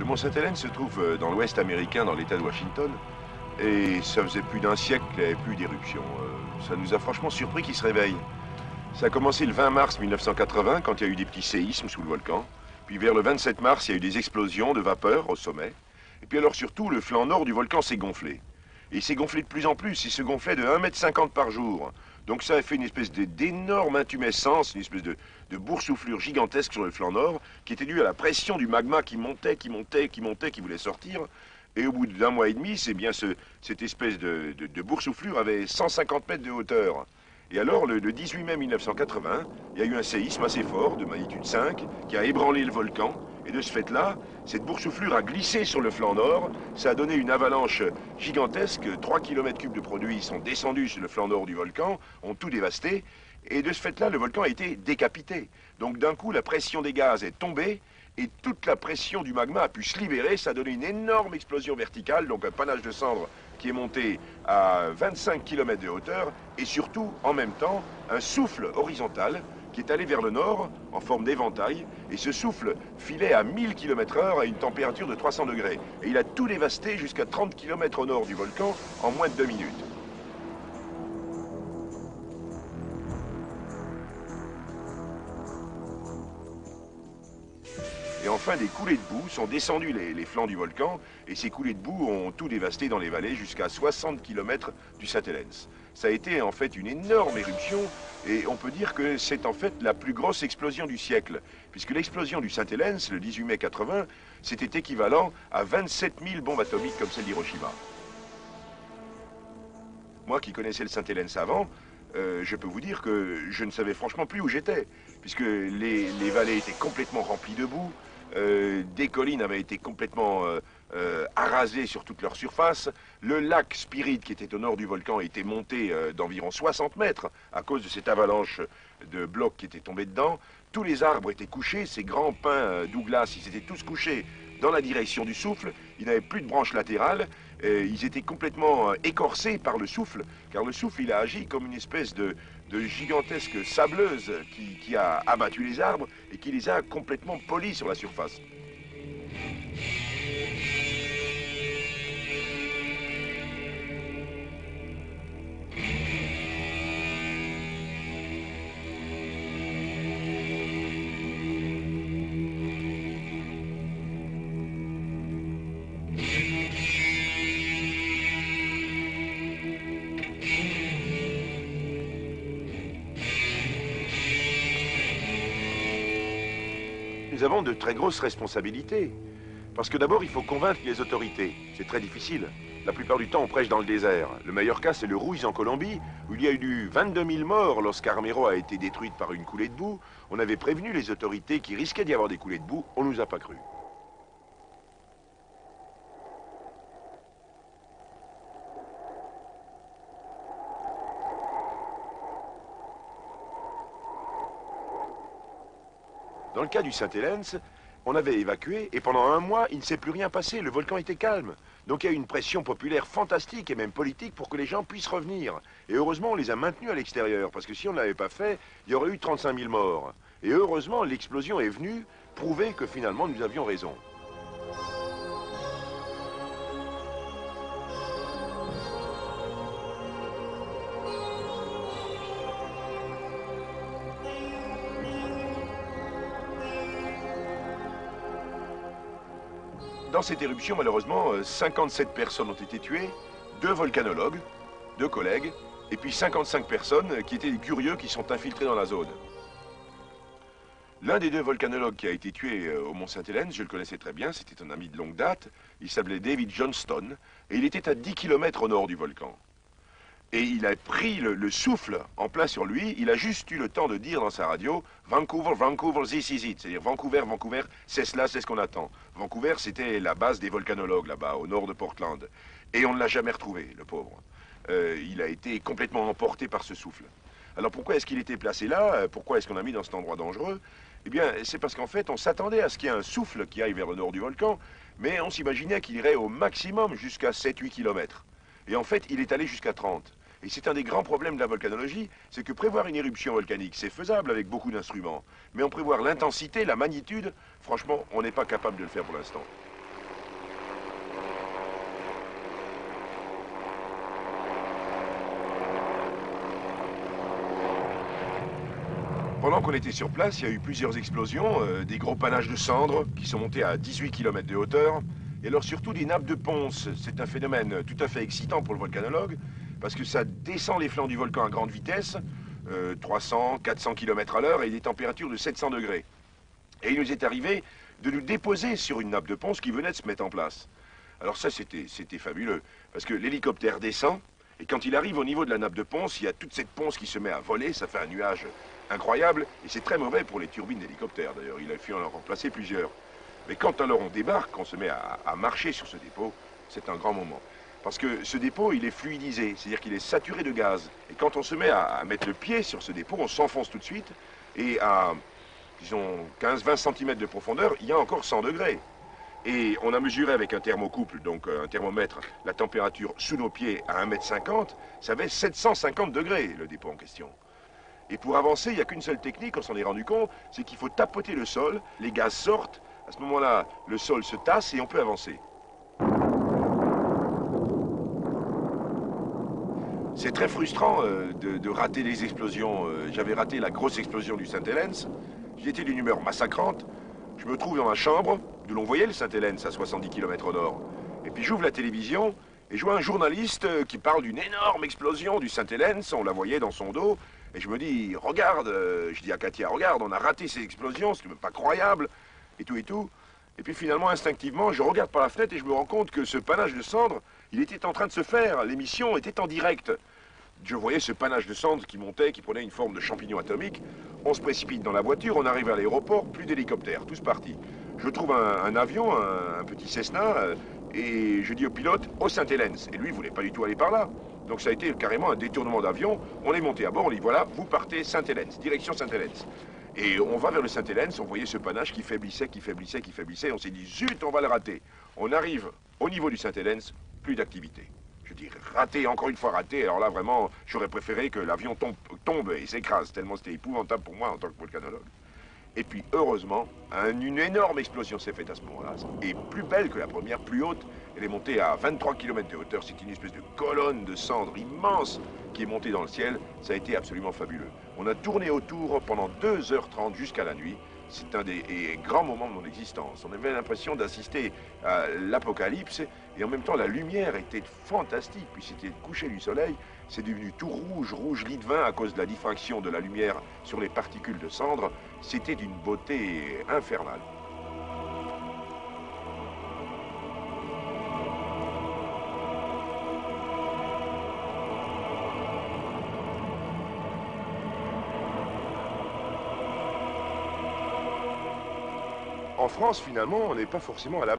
Le mont Sainte-Hélène se trouve dans l'ouest américain, dans l'État de Washington. Et ça faisait plus d'un siècle qu'il n'y avait plus d'éruption. Ça nous a franchement surpris qu'il se réveille. Ça a commencé le 20 mars 1980, quand il y a eu des petits séismes sous le volcan. Puis vers le 27 mars, il y a eu des explosions de vapeur au sommet. Et puis alors surtout, le flanc nord du volcan s'est gonflé. Et il s'est gonflé de plus en plus, il se gonflait de 1,50 m par jour. Donc ça a fait une espèce d'énorme intumescence, une espèce de boursouflure gigantesque sur le flanc nord, qui était due à la pression du magma qui montait, qui voulait sortir. Et au bout d'un mois et demi, c'est bien cette espèce de boursouflure avait 150 mètres de hauteur. Et alors, le 18 mai 1980, il y a eu un séisme assez fort, de magnitude 5, qui a ébranlé le volcan. Et de ce fait-là, cette boursouflure a glissé sur le flanc nord. Ça a donné une avalanche gigantesque. 3 km3 de produits sont descendus sur le flanc nord du volcan, ont tout dévasté. Et de ce fait-là, le volcan a été décapité. Donc d'un coup, la pression des gaz est tombée. Et toute la pression du magma a pu se libérer. Ça a donné une énorme explosion verticale, donc un panache de cendres qui est monté à 25 km de hauteur. Et surtout, en même temps, un souffle horizontal qui est allé vers le nord en forme d'éventail. Et ce souffle filait à 1000 km/h à une température de 300 degrés. Et il a tout dévasté jusqu'à 30 km au nord du volcan en moins de 2 minutes. Et enfin, des coulées de boue sont descendues les flancs du volcan, et ces coulées de boue ont tout dévasté dans les vallées jusqu'à 60 km du Sainte-Hélène. Ça a été en fait une énorme éruption, et on peut dire que c'est en fait la plus grosse explosion du siècle, puisque l'explosion du Sainte-Hélène, le 18 mai 80, c'était équivalent à 27 000 bombes atomiques comme celle d'Hiroshima. Moi qui connaissais le Sainte-Hélène avant, je peux vous dire que je ne savais franchement plus où j'étais, puisque les vallées étaient complètement remplies de boue. Des collines avaient été complètement arasées sur toute leur surface. Le lac Spirit, qui était au nord du volcan, était monté d'environ 60 mètres à cause de cette avalanche de blocs qui étaient tombés dedans. Tous les arbres étaient couchés, ces grands pins Douglas, ils étaient tous couchés dans la direction du souffle. Ils n'avaient plus de branches latérales. Ils étaient complètement écorcés par le souffle, car le souffle, il a agi comme une espèce de gigantesque sableuse qui a abattu les arbres et qui les a complètement polis sur la surface. Nous avons de très grosses responsabilités. Parce que d'abord, il faut convaincre les autorités. C'est très difficile. La plupart du temps, on prêche dans le désert. Le meilleur cas, c'est le Ruiz en Colombie, où il y a eu 22 000 morts lorsqu'Armero a été détruite par une coulée de boue. On avait prévenu les autorités qu'il risquait d'y avoir des coulées de boue. On ne nous a pas cru. Dans le cas du Sainte-Hélène, on avait évacué et pendant un mois, il ne s'est plus rien passé. Le volcan était calme. Donc il y a eu une pression populaire fantastique et même politique pour que les gens puissent revenir. Et heureusement, on les a maintenus à l'extérieur parce que si on ne l'avait pas fait, il y aurait eu 35 000 morts. Et heureusement, l'explosion est venue prouver que finalement, nous avions raison. Dans cette éruption, malheureusement, 57 personnes ont été tuées, 2 volcanologues, 2 collègues, et puis 55 personnes qui étaient des curieux qui sont infiltrés dans la zone. L'un des 2 volcanologues qui a été tué au mont Sainte-Hélène, je le connaissais très bien, c'était un ami de longue date, il s'appelait David Johnston, et il était à 10 km au nord du volcan. Et il a pris le souffle en plein sur lui, il a juste eu le temps de dire dans sa radio « Vancouver, Vancouver, this is it », c'est-à-dire « Vancouver, Vancouver, c'est cela, c'est ce qu'on attend ». Vancouver, c'était la base des volcanologues là-bas, au nord de Portland. Et on ne l'a jamais retrouvé, le pauvre. Il a été complètement emporté par ce souffle. Alors pourquoi est-ce qu'il était placé là? Pourquoi est-ce qu'on l'a mis dans cet endroit dangereux? Eh bien, c'est parce qu'en fait, on s'attendait à ce qu'il y ait un souffle qui aille vers le nord du volcan, mais on s'imaginait qu'il irait au maximum jusqu'à 7-8 km. Et en fait, il est allé jusqu'à 30. Et c'est un des grands problèmes de la volcanologie, c'est que prévoir une éruption volcanique, c'est faisable avec beaucoup d'instruments. Mais en prévoir l'intensité, la magnitude, franchement, on n'est pas capable de le faire pour l'instant. Pendant qu'on était sur place, il y a eu plusieurs explosions, des gros panaches de cendres qui sont montés à 18 km de hauteur, et alors surtout des nappes de ponce. C'est un phénomène tout à fait excitant pour le volcanologue, parce que ça descend les flancs du volcan à grande vitesse, 300, 400 km à l'heure, et des températures de 700 degrés. Et il nous est arrivé de nous déposer sur une nappe de ponce qui venait de se mettre en place. Alors ça, c'était fabuleux, parce que l'hélicoptère descend, et quand il arrive au niveau de la nappe de ponce, il y a toute cette ponce qui se met à voler, ça fait un nuage incroyable, et c'est très mauvais pour les turbines d'hélicoptère, d'ailleurs, il a fallu en remplacer plusieurs. Mais quand alors on débarque, qu'on se met à marcher sur ce dépôt, c'est un grand moment. Parce que ce dépôt, il est fluidisé, c'est-à-dire qu'il est saturé de gaz. Et quand on se met à mettre le pied sur ce dépôt, on s'enfonce tout de suite, et à, disons, 15-20 cm de profondeur, il y a encore 100 degrés. Et on a mesuré avec un thermocouple, donc un thermomètre, la température sous nos pieds à 1,50 m, ça avait 750 degrés, le dépôt en question. Et pour avancer, il n'y a qu'une seule technique, on s'en est rendu compte, c'est qu'il faut tapoter le sol, les gaz sortent, à ce moment-là, le sol se tasse et on peut avancer. C'est très frustrant de rater les explosions. J'avais raté la grosse explosion du Saint-Hélène, j'étais d'une humeur massacrante. Je me trouve dans ma chambre, d'où l'on voyait le Saint-Hélène à 70 km au nord. Et puis j'ouvre la télévision et je vois un journaliste qui parle d'une énorme explosion du Saint-Hélène, on la voyait dans son dos. Et je me dis, regarde, je dis à Katia, regarde, on a raté ces explosions, c'est même pas croyable, et tout et tout. Et puis finalement, instinctivement, je regarde par la fenêtre et je me rends compte que ce panache de cendres, il était en train de se faire, l'émission était en direct. Je voyais ce panache de cendres qui montait, qui prenait une forme de champignon atomique. On se précipite dans la voiture, on arrive à l'aéroport, plus d'hélicoptères, tous partis. Je trouve un avion, un petit Cessna, et je dis au pilote, au Saint-Hélène. Et lui, il voulait pas du tout aller par là. Donc ça a été carrément un détournement d'avion. On est monté à bord, on dit voilà, vous partez Saint-Hélène, direction Saint-Hélène. Et on va vers le Saint-Hélène, on voyait ce panache qui faiblissait, qui faiblissait, qui faiblissait. On s'est dit, zut, on va le rater. On arrive au niveau du Saint-Hélène, plus d'activité. Je dis raté, encore une fois raté. Alors là, vraiment, j'aurais préféré que l'avion tombe et s'écrase, tellement c'était épouvantable pour moi en tant que volcanologue. Et puis, heureusement, une énorme explosion s'est faite à ce moment-là, et plus belle que la première, plus haute. Elle est montée à 23 km de hauteur. C'est une espèce de colonne de cendres immense qui est montée dans le ciel. Ça a été absolument fabuleux. On a tourné autour pendant 2h30 jusqu'à la nuit. C'est un des grands moments de mon existence. On avait l'impression d'assister à l'apocalypse, et en même temps la lumière était fantastique, puis c'était le coucher du soleil, c'est devenu tout rouge, rouge lit de vin à cause de la diffraction de la lumière sur les particules de cendres. C'était d'une beauté infernale. En France, finalement, on n'est pas forcément à la